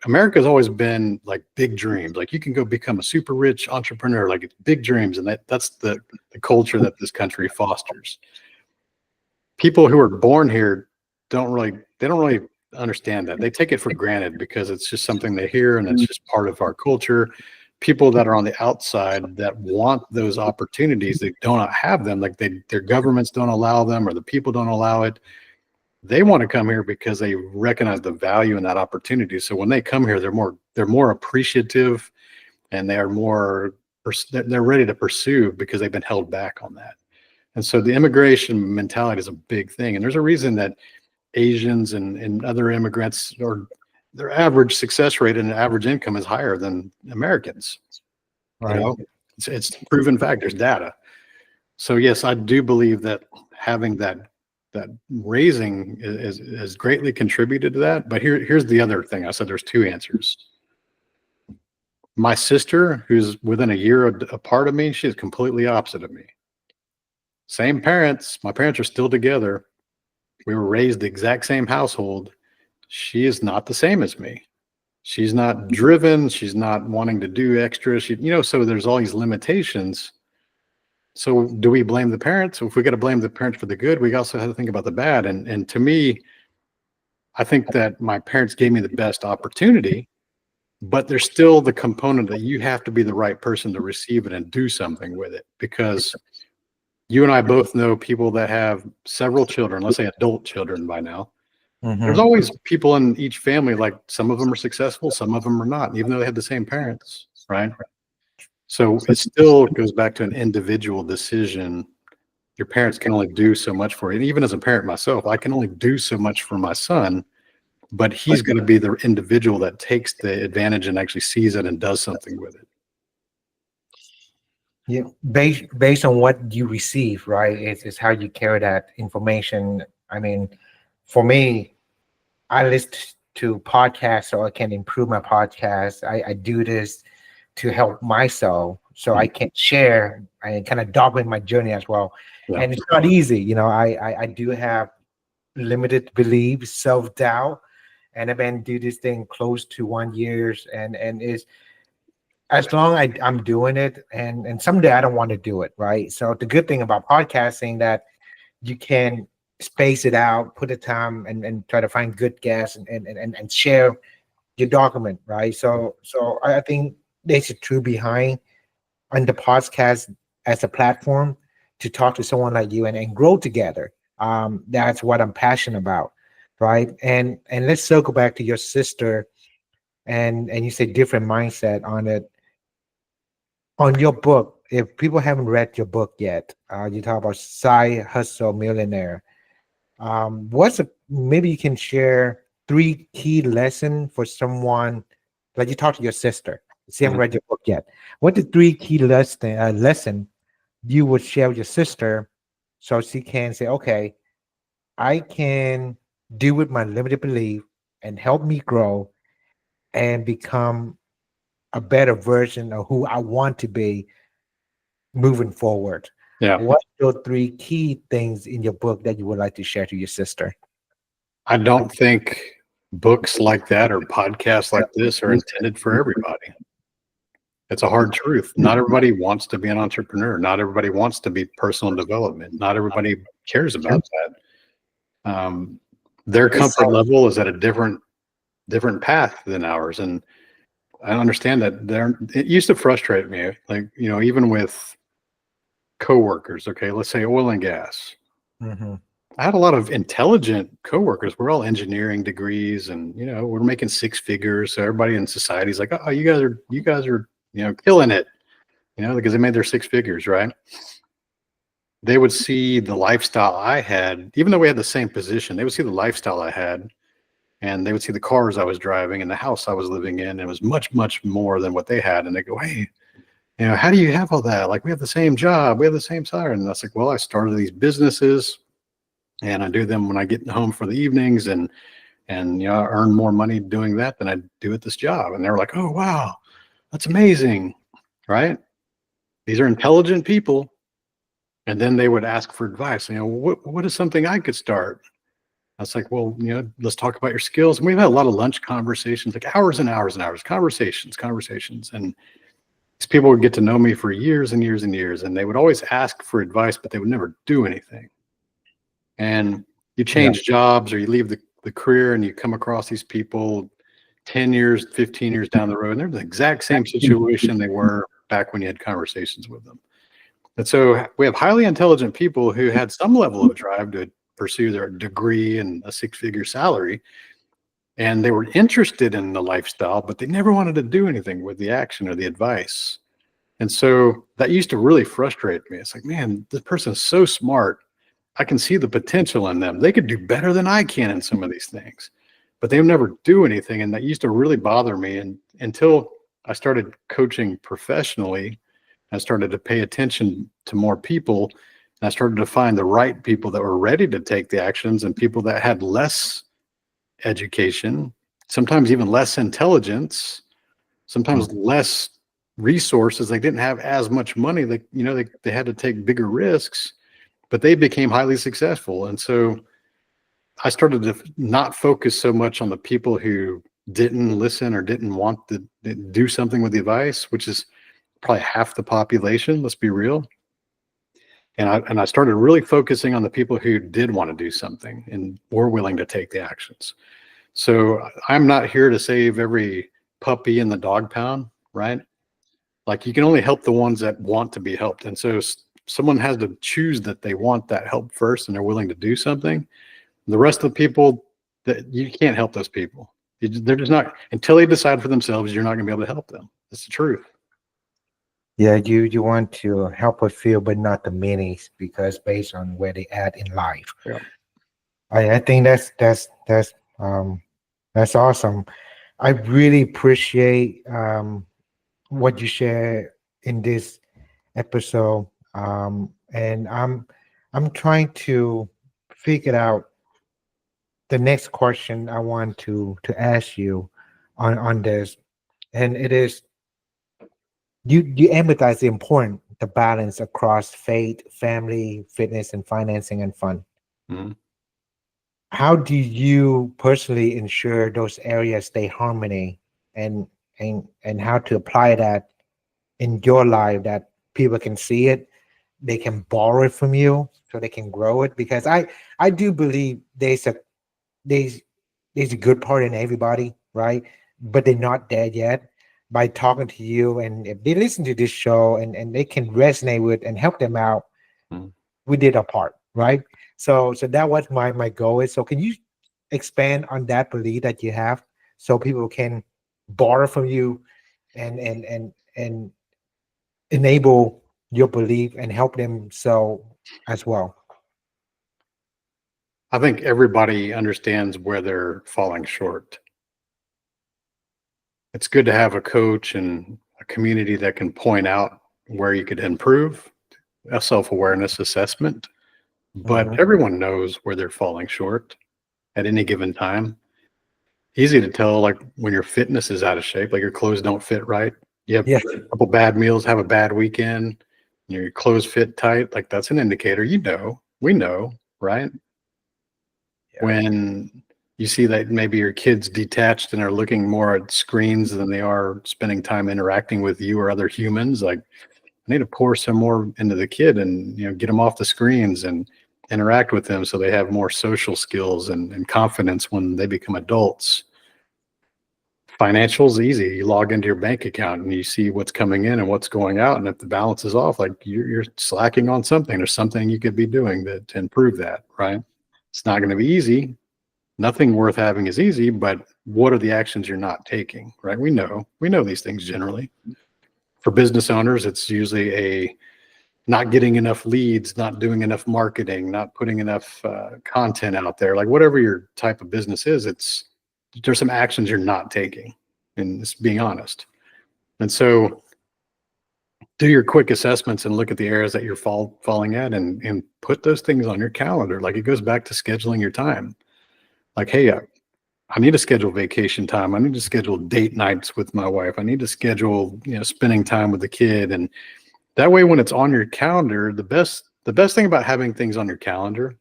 America's always been like big dreams. Like, you can go become a super rich entrepreneur. Like, it's big dreams, and that's the culture that this country fosters. People who are born here don't really understand that. They take it for granted because it's just something they hear, and it's just part of our culture. People that are on the outside that want those opportunities, they don't have them. Like, their governments don't allow them, or the people don't allow it. They want to come here because they recognize the value in that opportunity. So when they come here, they're more appreciative, and they're ready to pursue, because they've been held back on that. And so the immigration mentality is a big thing. And there's a reason that Asians and other immigrants, or their average success rate and average income is higher than Americans. Right. You know, it's proven fact. There's data. So yes, I do believe that having that raising is greatly contributed to that. But here's the other thing. I said there's 2 answers. My sister, who's within a year apart of me, she is completely opposite of me. Same parents. My parents are still together. We were raised the exact same household. She is not the same as me. She's not driven. She's not wanting to do extra. So there's all these limitations. So do we blame the parents? If we got to blame the parents for the good, we also have to think about the bad. And to me, I think that my parents gave me the best opportunity, but there's still the component that you have to be the right person to receive it and do something with it. Because you and I both know people that have several children, let's say adult children by now. There's always people in each family, like, some of them are successful, some of them are not, even though they have the same parents, right? So it still goes back to an individual decision. Your parents can only do so much for you. And even as a parent myself, I can only do so much for my son, but he's going to be the individual that takes the advantage and actually sees it and does something with it. Yeah, based on what you receive, right? It's how you carry that information. I mean, for me, I listen to podcasts so I can improve my podcast. I do this to help myself, so I can share and kind of document my journey as well. Yeah. And it's not easy, I do have limited beliefs, self-doubt, and I've been do this thing close to 1 year, and it's, as long as I'm doing it, and someday I don't want to do it, right? So the good thing about podcasting, that you can space it out, put the time, and try to find good guests and share your document, right? So I think there's a true behind on the podcast as a platform to talk to someone like you and grow together. That's what I'm passionate about, right? And let's circle back to your sister, and you say different mindset on it. On your book, if people haven't read your book yet, you talk about Side Hustle Millionaire. What's a maybe you can share three key lesson for someone like you talk to your sister. She haven't Mhm. read your book yet. What the three key lesson you would share with your sister so she can say, okay, I can do with my limited belief and help me grow and become a better version of who I want to be moving forward. Yeah. What are those three key things in your book that you would like to share to your sister? I don't think books like that or podcasts like this are intended for everybody. It's a hard truth. Not everybody wants to be an entrepreneur. Not everybody wants to be personal development. Not everybody cares about that. Their comfort level is at a different path than ours, and I understand that. It used to frustrate me, like even with coworkers. Okay, let's say oil and gas. Mm-hmm. I had a lot of intelligent coworkers. We're all engineering degrees, and we're making six figures. So everybody in society is like, "Oh, you guys are killing it," because they made their six figures, right? They would see the lifestyle I had, even though we had the same position. They would see the lifestyle I had, and they would see the cars I was driving and the house I was living in. And it was much, much more than what they had. And they go, "Hey, how do you have all that? Like, we have the same job, we have the same salary." And I was like, "Well, I started these businesses, and I do them when I get home for the evenings, and I earn more money doing that than I do at this job." And they were like, "Oh, wow, that's amazing," right? These are intelligent people. And then they would ask for advice. What is something I could start? I was like, "Well, let's talk about your skills." And we've had a lot of lunch conversations, like hours and hours and hours, conversations. And these people would get to know me for years and years and years. And they would always ask for advice, but they would never do anything. And you Yeah. change jobs or you leave the career and you come across these people 10 years, 15 years down the road, and they're the exact same situation they were back when you had conversations with them. And so we have highly intelligent people who had some level of drive to pursue their degree and a six-figure salary. And they were interested in the lifestyle, but they never wanted to do anything with the action or the advice. And so that used to really frustrate me. It's like, man, this person's so smart. I can see the potential in them. They could do better than I can in some of these things, but they never do anything. And that used to really bother me. And until I started coaching professionally, I started to pay attention to more people, and I started to find the right people that were ready to take the actions and people that had less education, sometimes even less intelligence, sometimes less resources. They didn't have as much money. They had to take bigger risks, but they became highly successful. And so I started to not focus so much on the people who didn't listen or didn't want to do something with the advice, which is probably half the population. Let's be real. And I started really focusing on the people who did want to do something and were willing to take the actions. So I'm not here to save every puppy in the dog pound, right? Like, you can only help the ones that want to be helped. And so someone has to choose that they want that help first and they're willing to do something. The rest of the people, that you can't help those people. They're just not, until they decide for themselves, you're not going to be able to help them. That's the truth. Yeah, you want to help a few, but not the many, because based on where they at in life. Yeah. I think that's awesome. I really appreciate what you share in this episode. And I'm trying to figure out the next question I want to ask you on this. And it is, you empathize the important the balance across faith, family, fitness, and financing and fun. Mhm. How do you personally ensure those areas stay harmony, and and how to apply that in your life that people can see it they can borrow it from you so they can grow it. Because I do believe there's there's a good part in everybody, right? But they're not there yet. By talking to you, and if they listen to this show and they can resonate with and help them out, Mm. we did our part, right? So that was my goal is. So can you expand on that belief that you have so people can borrow from you and enable your belief and help them so as well. I think everybody understands where they're falling short. It's good to have a coach and a community that can point out where you could improve, a self-awareness assessment, but Mhm. everyone knows where they're falling short at any given time. Easy to tell, like when your fitness is out of shape, like your clothes don't fit right. You have Yeah. a couple bad meals, have a bad weekend, your clothes fit tight. Like that's an indicator. We know, right? Yeah. When you see that maybe your kids detached and are looking more at screens than they are spending time interacting with you or other humans, like I need to pour some more into the kid and get them off the screens and interact with them so they have more social skills and confidence when they become adults. Financial's easy. You log into your bank account and you see what's coming in and what's going out. And if the balance is off, like you're slacking on something. There's something you could be doing to improve that, right? It's not going to be easy. Nothing worth having is easy, but what are the actions you're not taking, right? We know these things generally. For business owners, it's usually a not getting enough leads, not doing enough marketing, not putting enough content out there. Like whatever your type of business is, there's some actions you're not taking, and it's being honest. And so do your quick assessments and look at the areas that you're falling at and put those things on your calendar. Like it goes back to scheduling your time. Like, hey, I need to schedule vacation time. I need to schedule date nights with my wife. I need to schedule, spending time with the kid. And that way, when it's on your calendar, the best thing about having things on your calendar,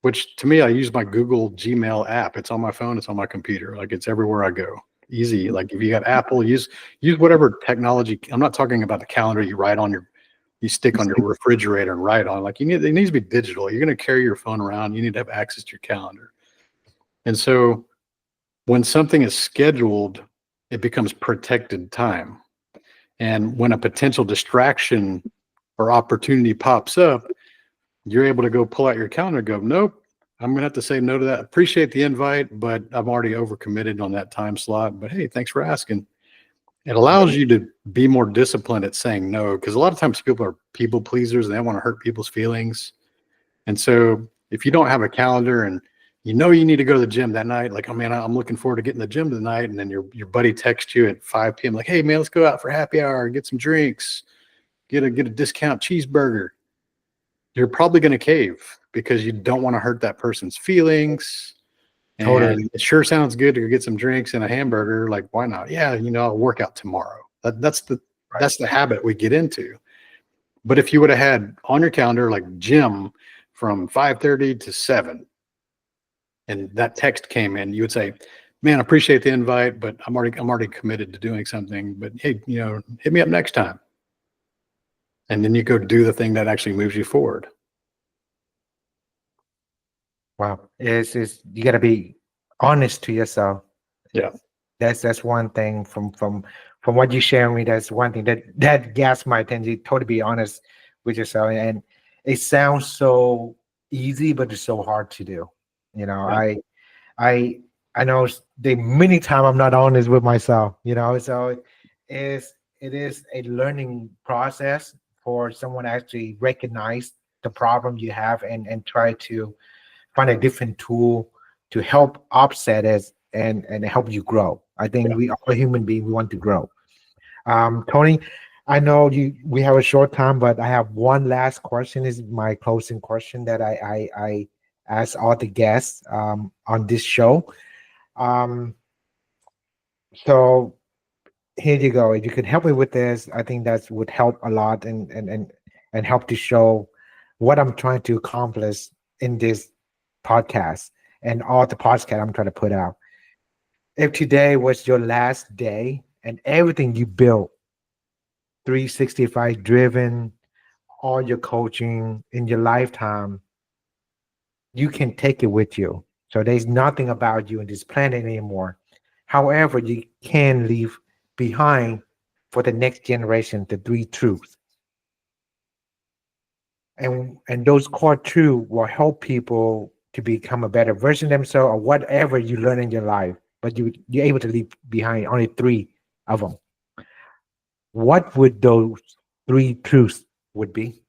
which to me, I use my Google Gmail app. It's on my phone. It's on my computer. Like it's everywhere I go. Easy. Like if you got Apple, use whatever technology. I'm not talking about the calendar you stick on your refrigerator and write on. Like it needs to be digital. You're going to carry your phone around. You need to have access to your calendar. And so when something is scheduled, it becomes protected time. And when a potential distraction or opportunity pops up, you're able to go pull out your calendar and go, nope, I'm going to have to say no to that. Appreciate the invite, but I'm already overcommitted on that time slot. But hey, thanks for asking. It allows you to be more disciplined at saying no, because a lot of times people are people pleasers and they don't want to hurt people's feelings. And so if you don't have a calendar and you need to go to the gym that night, like, oh man, I'm looking forward to getting to the gym tonight. And then your buddy texts you at 5 p.m. like, hey man, let's go out for happy hour, get some drinks, get a discount cheeseburger. You're probably going to cave because you don't want to hurt that person's feelings. Totally. And it sure sounds good to get some drinks and a hamburger. Like, why not? Yeah, I'll work out tomorrow. That's the habit we get into. But if you would have had on your calendar like gym from 5:30 to 7, and that text came in, you would say, man, I appreciate the invite, but I'm already committed to doing something. But hey, hit me up next time. And then you go do the thing that actually moves you forward. Wow. It's you gotta be honest to yourself. Yeah. That's one thing from what you share with me. That's one thing that gets my attention. Totally be honest with yourself, and it sounds so easy, but it's so hard to do. Yeah. I I know the many times I'm not honest with myself. So it is a learning process for someone to actually recognize the problem you have and try to find a different tool to help offset it and help you grow. I think Yeah. we are human beings. We want to grow. Tony, I know we have a short time, but I have one last question. Is my closing question that I ask all the guests on this show. Um, so here you go. If you could help me with this, I think that would help a lot and help to show what I'm trying to accomplish in this podcast and all the podcast I'm trying to put out. If today was your last day and everything you built, 365 driven, all your coaching in your lifetime, you can take it with you. So there's nothing about you in this planet anymore. However, you can leave behind for the next generation the three truths. And those core truths will help people to become a better version of themselves or whatever you learn in your life. But you're able to leave behind only three of them. What would those three truths would be?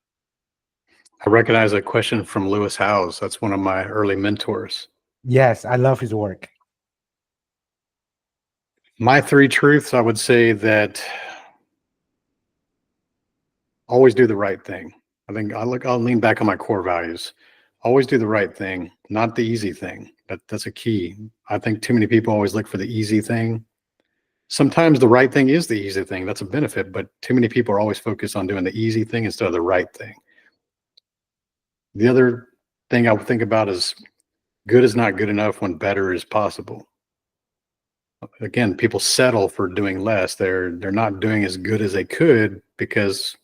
I recognize a question from Lewis Howes. That's one of my early mentors. Yes, I love his work. My three truths, I would say that always do the right thing. I think I'll lean back on my core values. Always do the right thing, not the easy thing. That's a key. I think too many people always look for the easy thing. Sometimes the right thing is the easy thing. That's a benefit, but too many people are always focused on doing the easy thing instead of the right thing. The other thing I would think about is good is not good enough when better is possible. Again, people settle for doing less. They're not doing as good as they could because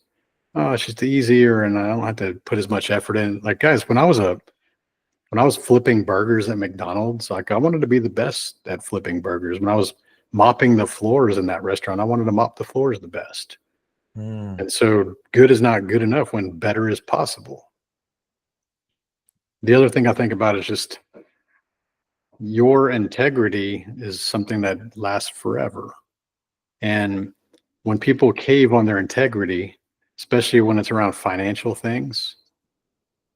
it's just easier and I don't have to put as much effort in. Like guys, when I was flipping burgers at McDonald's, like I wanted to be the best at flipping burgers. When I was mopping the floors in that restaurant, I wanted to mop the floors the best. And so good is not good enough when better is possible. The other thing I think about is just your integrity is something that lasts forever. And when people cave on their integrity, especially when it's around financial things,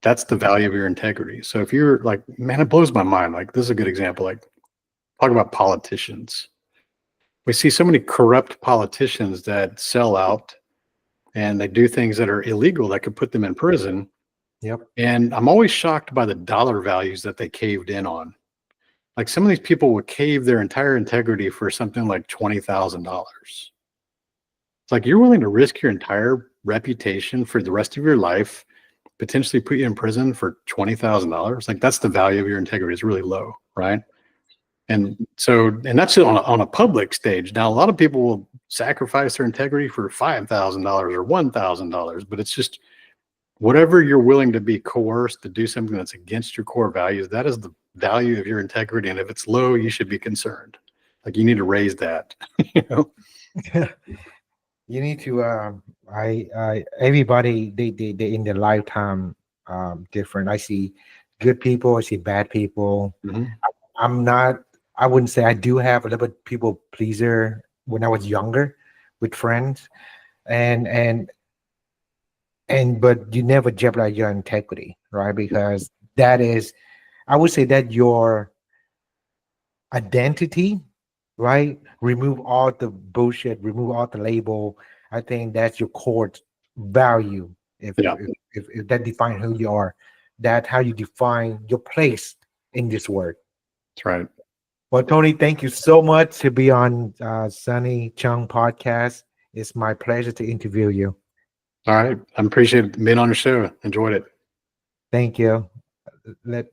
that's the value of your integrity. So if you're like, man, it blows my mind. Like this is a good example. Like talk about politicians. We see so many corrupt politicians that sell out and they do things that are illegal that could put them in prison. Yep. And I'm always shocked by the dollar values that they caved in on. Like some of these people would cave their entire integrity for something like $20,000. It's like you're willing to risk your entire reputation for the rest of your life, potentially put you in prison for $20,000. Like that's the value of your integrity. It's really low, right? And so, and that's on a public stage. Now, a lot of people will sacrifice their integrity for $5,000 or $1,000, but it's just whatever you're willing to be coerced to do something that's against your core values, that is the value of your integrity. And if it's low, you should be concerned. Like you need to raise that, you know? You need to everybody they in their lifetime different. I see good people, I see bad people. I'm not, I wouldn't say I do have a little bit people pleaser when I was younger with friends, and but you never jeopardize your integrity, right? Because that is, I would say that your identity, right? Remove all the bullshit, remove all the label. I think that's your core value. If that defines who you are, that's how you define your place in this world. That's right. Well, Tony, thank you so much to be on Sonny Chung podcast. It's my pleasure to interview you. All right. I appreciate being on your show. Enjoyed it. Thank you. Let